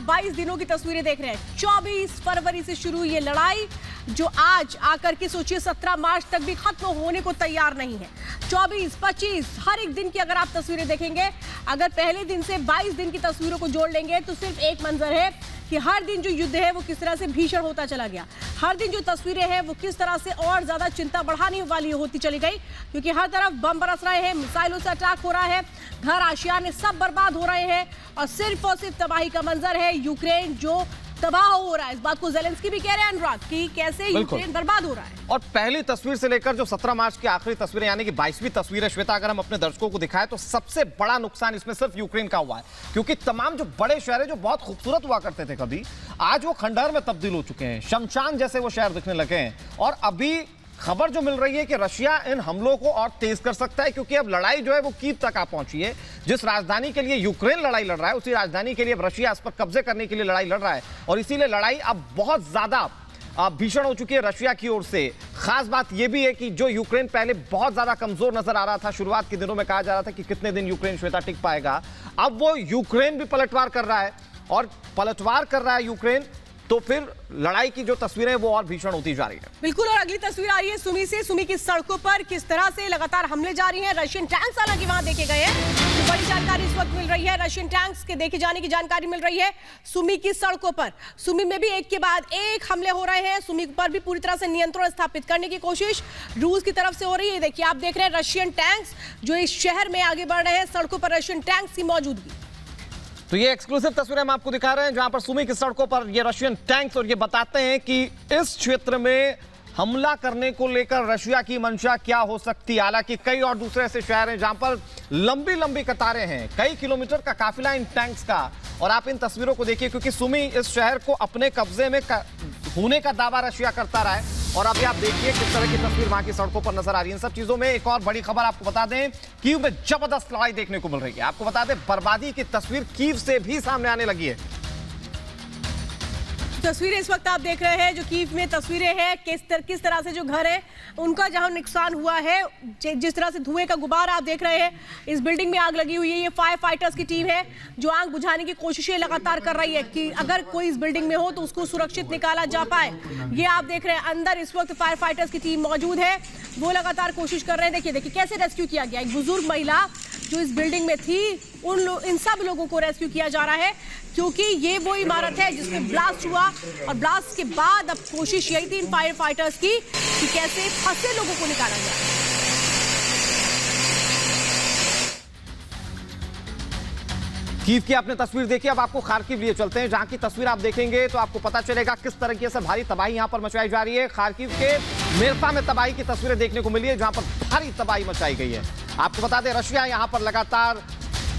22 दिनों की तस्वीरें देख रहे हैं। 24 फरवरी से शुरू ये लड़ाई, जो आज आकर के सोचिए 17 मार्च तक भी खत्म होने को तैयार नहीं है। 24, 25 हर एक दिन की अगर आप तस्वीरें देखेंगे, अगर पहले दिन से 22 दिन की तस्वीरों को जोड़ लेंगे तो सिर्फ एक मंजर है कि हर दिन जो युद्ध है वो किस तरह से भीषण होता चला गया। हर दिन जो तस्वीरें हैं वो किस तरह से और ज्यादा चिंता बढ़ाने वाली होती चली गई, क्योंकि हर तरफ बम बरस रहे हैं, मिसाइलों से अटैक हो रहा है, घर आशियाने सब बर्बाद हो रहे हैं और सिर्फ तबाही का मंजर है। यूक्रेन जो तबाह हो रहा है, इस बात को ज़ेलेंस्की भी कह रहे हैं अनुराग, कि कैसे यूक्रेन बर्बाद हो रहा है। और पहली तस्वीर से लेकर जो 17 मार्च की आखिरी तस्वीरें यानी कि 22वीं तस्वीर है श्वेता, अगर हम अपने दर्शकों को दिखाएं तो सबसे बड़ा नुकसान इसमें सिर्फ यूक्रेन का हुआ है, क्योंकि तमाम जो बड़े शहर है जो बहुत खूबसूरत हुआ करते थे कभी, आज वो खंडहर में तब्दील हो चुके हैं, शमशान जैसे वो शहर दिखने लगे हैं। और अभी खबर जो मिल रही है कि रशिया इन हमलों को और तेज कर सकता है, क्योंकि अब लड़ाई जो है वो कीव तक आ पहुंची है। जिस राजधानी के लिए यूक्रेन लड़ाई लड़ रहा है, उसी राजधानी के लिए अब रशिया इस पर कब्जे करने के लिए लड़ाई लड़ रहा है, और इसीलिए लड़ाई अब बहुत ज्यादा भीषण हो चुकी है रशिया की ओर से। खास बात यह भी है कि जो यूक्रेन पहले बहुत ज्यादा कमजोर नजर आ रहा था, शुरुआत के दिनों में कहा जा रहा था कि कितने दिन यूक्रेन श्वेता टिक पाएगा, अब वो यूक्रेन भी पलटवार कर रहा है, और पलटवार कर रहा है यूक्रेन तो फिर लड़ाई की जो तस्वीरें वो और भीषण होती जा रही है। बिल्कुल, और अगली तस्वीर आ रही है सुमी से। सुमी की सड़कों पर किस तरह से लगातार हमले जारी हैं, रशियन टैंक्स हालांकि वहां देखे गए हैं। तो बड़ी जानकारी इस वक्त मिल रही है, रशियन टैंक्स के देखे जाने की जानकारी मिल रही है सुमी की सड़कों पर। सुमी में भी एक के बाद एक हमले हो रहे हैं। सुमी पर भी पूरी तरह से नियंत्रण स्थापित करने की कोशिश रूस की तरफ से हो रही है। देखिए, आप देख रहे हैं रशियन टैंक्स जो इस शहर में आगे बढ़ रहे हैं, सड़कों पर रशियन टैंक्स की मौजूदगी। तो ये एक्सक्लूसिव तस्वीरें हम आपको दिखा रहे हैं जहां पर सुमी की सड़कों पर ये रशियन टैंक्स, और ये बताते हैं कि इस क्षेत्र में हमला करने को लेकर रशिया की मंशा क्या हो सकती है। हालांकि कई और दूसरे ऐसे शहर हैं जहां पर लंबी लंबी कतारें हैं, कई किलोमीटर का काफिला इन टैंक्स का। और आप इन तस्वीरों को देखिए, क्योंकि सुमी इस शहर को अपने कब्जे में होने का दावा रशिया करता रहा है, और अभी आप देखिए किस तरह की तस्वीर वहां की सड़कों पर नजर आ रही है। इन सब चीजों में एक और बड़ी खबर आपको बता दें, कीव में जबरदस्त लड़ाई देखने को मिल रही है। आपको बता दें, बर्बादी की तस्वीर कीव से भी सामने आने लगी है। तस्वीरें इस वक्त आप देख रहे हैं जो कीव में तस्वीरें हैं, किस तरह से जो घर है उनका जहां नुकसान हुआ है, जिस तरह से धुएं का गुबार आप देख रहे हैं। इस बिल्डिंग में आग लगी हुई है, ये फायर फाइटर्स की टीम है जो आग बुझाने की कोशिशें लगातार कर रही है कि अगर कोई इस बिल्डिंग में हो तो उसको सुरक्षित निकाला जा पाए। ये आप देख रहे हैं अंदर इस वक्त फायर फाइटर्स की टीम मौजूद है, वो लगातार कोशिश कर रहे हैं। देखिए कैसे रेस्क्यू किया गया। एक बुजुर्ग महिला जो इस बिल्डिंग में थी, इन सब लोगों को रेस्क्यू किया जा रहा है, क्योंकि ये वो इमारत है जिसमें ब्लास्ट हुआ, और ब्लास्ट के बाद अब कोशिश यही थी इन फायर फाइटर्स की कि कैसे फंसे लोगों को निकाला जाए। कीव की आपने तस्वीर देखी, अब आपको खार्किव लिए चलते हैं, जहां की तस्वीर आप देखेंगे तो आपको पता चलेगा किस तरीके से भारी तबाही यहां पर मचाई जा रही है। खार्किव के मेरफा में तबाही की तस्वीरें देखने को मिली है, जहां पर भारी तबाही मचाई गई है। आपको बता दें, रशिया यहां पर लगातार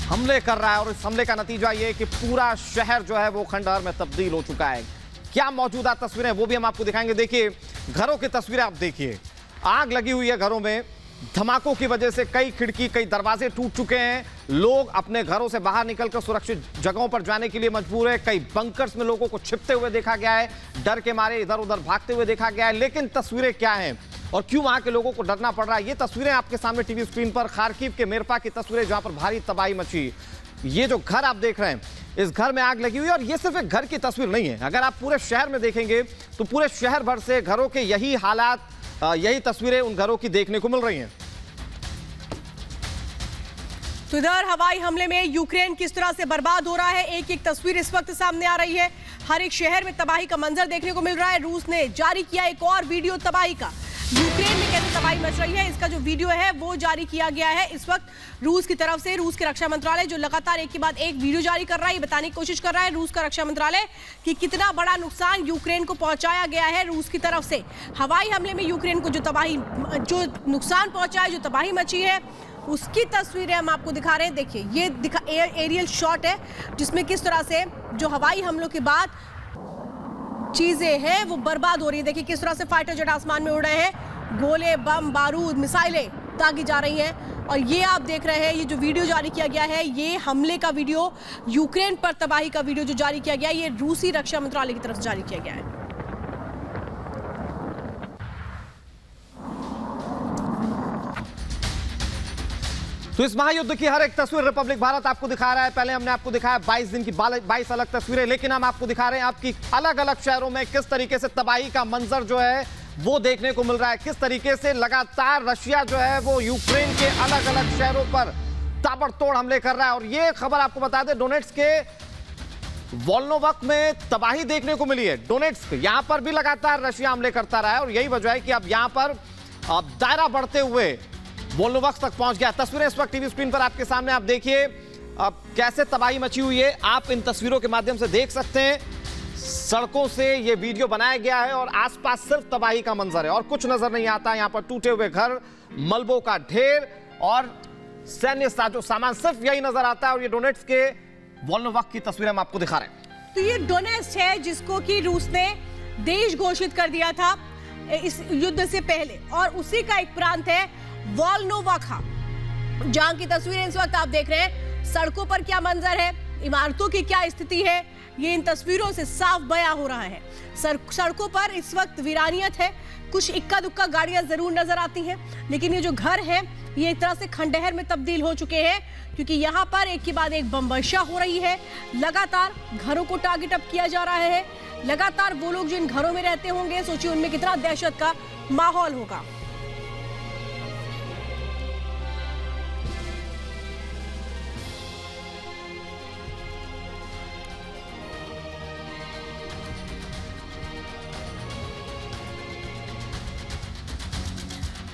हमले कर रहा है, और इस हमले का नतीजा ये है कि पूरा शहर जो है वो खंडहर में तब्दील हो चुका है। क्या मौजूदा तस्वीरें वो भी हम आपको दिखाएंगे। देखिए, घरों की तस्वीरें आप देखिए, आग लगी हुई है घरों में, धमाकों की वजह से कई खिड़की, कई दरवाजे टूट चुके हैं, लोग अपने घरों से बाहर निकलकर सुरक्षित जगहों पर जाने के लिए मजबूर है। कई बंकर्स में लोगों को छिपते हुए देखा गया है, डर के मारे इधर उधर भागते हुए देखा गया है। लेकिन तस्वीरें क्या हैं और क्यों वहां के लोगों को डरना पड़ रहा है, ये तस्वीरें आपके सामने टीवी स्क्रीन पर, खार्किव के मेरफा की तस्वीरें जहां पर भारी तबाही मची। ये जो घर आप देख रहे हैं, इस घर में आग लगी हुई है, और ये सिर्फ एक घर की तस्वीर नहीं है। अगर आप पूरे शहर में देखेंगे तो पूरे शहर भर से घरों के यही हालात, यही तस्वीरें उन घरों की देखने को मिल रही हैं। तो इधर हवाई हमले में यूक्रेन किस तरह से बर्बाद हो रहा है, एक एक तस्वीर इस वक्त सामने आ रही है। हर एक शहर में तबाही का मंजर देखने को मिल रहा है। रूस ने जारी किया एक और वीडियो तबाही का, यूक्रेन में कैसे तबाही मच रही है इसका जो वीडियो है वो जारी किया गया है इस वक्त रूस की तरफ से। रूस के रक्षा मंत्रालय जो लगातार एक के बाद एक वीडियो जारी कर रहा है, बताने की कोशिश कर रहा है रूस का रक्षा मंत्रालय कि कितना बड़ा नुकसान यूक्रेन को पहुंचाया गया है रूस की तरफ से। हवाई हमले में यूक्रेन को जो नुकसान पहुंचा है, जो तबाही मची है, उसकी तस्वीरें हम आपको दिखा रहे हैं। देखिए, ये एरियल शॉट है जिसमें किस तरह से जो हवाई हमलों के बाद चीजें हैं वो बर्बाद हो रही है। देखिए किस तरह से फाइटर जेट आसमान में उड़ रहे हैं, गोले, बम, बारूद, मिसाइलें दागी जा रही हैं। और ये आप देख रहे हैं, ये जो वीडियो जारी किया गया है, ये हमले का वीडियो, यूक्रेन पर तबाही का वीडियो जो जारी किया गया है, ये रूसी रक्षा मंत्रालय की तरफ से जारी किया गया है। तो इस महायुद्ध की हर एक तस्वीर रिपब्लिक भारत आपको दिखा रहा है। पहले हमने आपको दिखाया 22 दिन की 22 अलग तस्वीरें, लेकिन हम आपको दिखा रहे हैं आपकी अलग अलग शहरों में किस तरीके से तबाही का मंजर जो है वो देखने को मिल रहा है। किस तरीके से लगातार रशिया जो है वो यूक्रेन के अलग अलग शहरों पर ताबड़तोड़ हमले कर रहा है। और ये खबर आपको बता दें, डोनेट्स्क के वोल्नोवक में तबाही देखने को मिली है। डोनेट्स्क यहां पर भी लगातार रशिया हमले करता रहा है और यही वजह है कि अब यहां पर दायरा बढ़ते हुए वोल्नोवक तक पहुंच गया। तस्वीरें इस वक्त टीवी स्क्रीन पर आपके सामने, आप देखिए अब कैसे तबाही मची हुई है। आप इन तस्वीरों के माध्यम से देख सकते हैं सड़कों से ये वीडियो बनाया गया है और आसपास सिर्फ तबाही का मंजर है और कुछ नजर नहीं आता। यहां पर टूटे हुए घर, मलबों का ढेर और सैन्य साजो सामान, सिर्फ यही नजर आता है। और ये डोनेट्स्क के वोल्नोवक की तस्वीरें हम आपको दिखा रहे हैं। तो ये डोनेट्स्क है जिसको कि रूस ने देश घोषित कर दिया था इस युद्ध से पहले, और उसी का एक प्रांत है वोल्नोवक, जहां की तस्वीरें इस वक्त आप देख रहे हैं। सड़कों पर क्या मंजर है, इमारतों की क्या स्थिति है, ये इन तस्वीरों से साफ बयां हो रहा है। सड़कों पर इस वक्त वीरानियत है, कुछ इक्का दुक्का गाड़ियां जरूर नजर आती हैं, लेकिन ये जो घर हैं ये एक तरह से खंडहर में तब्दील हो चुके हैं, क्योंकि यहाँ पर एक के बाद एक बमवर्षा हो रही है। लगातार घरों को टारगेट अप किया जा रहा है। लगातार वो लोग जिन घरों में रहते होंगे, सोचिए उनमें कितना दहशत का माहौल होगा।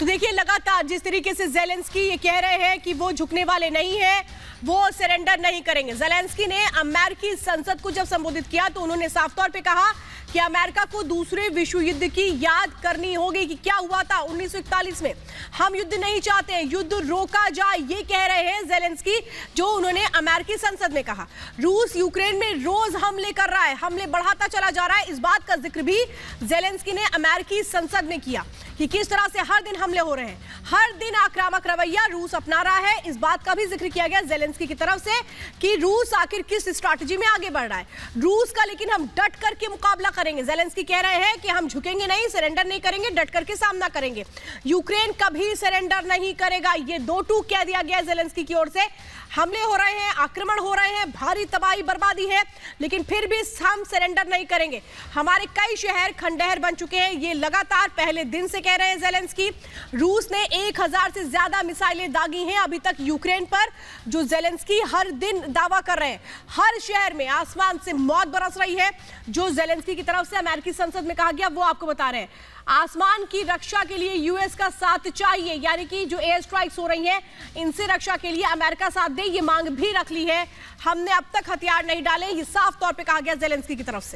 तो देखिए लगातार जिस तरीके से ज़ेलेंस्की ये कह रहे हैं कि वो झुकने वाले नहीं है, वो सरेंडर नहीं करेंगे। ज़ेलेंस्की ने अमेरिकी संसद को जब संबोधित किया तो उन्होंने साफ तौर पे कहा कि अमेरिका को दूसरे विश्व युद्ध की याद करनी होगी कि क्या हुआ था 1941 में। हम युद्ध नहीं चाहते हैं, युद्ध रोका जाए, ये कह रहे हैं ज़ेलेंस्की, जो उन्होंने अमेरिकी संसद में कहा। रूस यूक्रेन में रोज हमले कर रहा है, हमले बढ़ाता चला जा रहा है, इस बात का जिक्र भी ज़ेलेंस्की ने अमेरिकी संसद में किया कि किस तरह से हर दिन हमले हो रहे हैं, हर दिन आक्रामक रवैया रूस अपना रहा है। इस बात का भी जिक्र किया गया ज़ेलेंस्की की तरफ से कि रूस आखिर किस स्ट्रैटेजी में आगे बढ़ रहा है रूस का, लेकिन हम डट करके मुकाबला करेंगे। ज़ेलेंस्की कह रहे हैं कि हम झुकेंगे नहीं, सरेंडर नहीं करेंगे, डट करके सामना करेंगे। यूक्रेन कभी सरेंडर नहीं करेगा, ये दो टूक कह दिया गया ज़ेलेंस्की की ओर से। हमले हो रहे हैं, आक्रमण हो रहे हैं, भारी तबाही बर्बादी है, लेकिन फिर भी हम सरेंडर नहीं करेंगे। हमारे कई शहर खंडहर बन चुके हैं, ये लगातार पहले दिन से कह रहे हैं ज़ेलेंस्की। रूस ने 1000 से ज्यादा मिसाइलें दागी हैं अभी तक यूक्रेन पर, जो ज़ेलेंस्की हर दिन दावा कर रहे हैं। हर शहर में आसमान से मौत बरस रही है, जो ज़ेलेंस्की की तरफ से अमेरिकी संसद में कहा गया वो आपको बता रहे हैं। आसमान की रक्षा के लिए यूएस का साथ चाहिए, यानी कि जो एयर स्ट्राइक्स हो रही हैं इनसे रक्षा के लिए अमेरिका साथ दे, ये मांग भी रख ली है। हमने अब तक हथियार नहीं डाले, ये साफ तौर पे कहा गया ज़ेलेंस्की की तरफ से।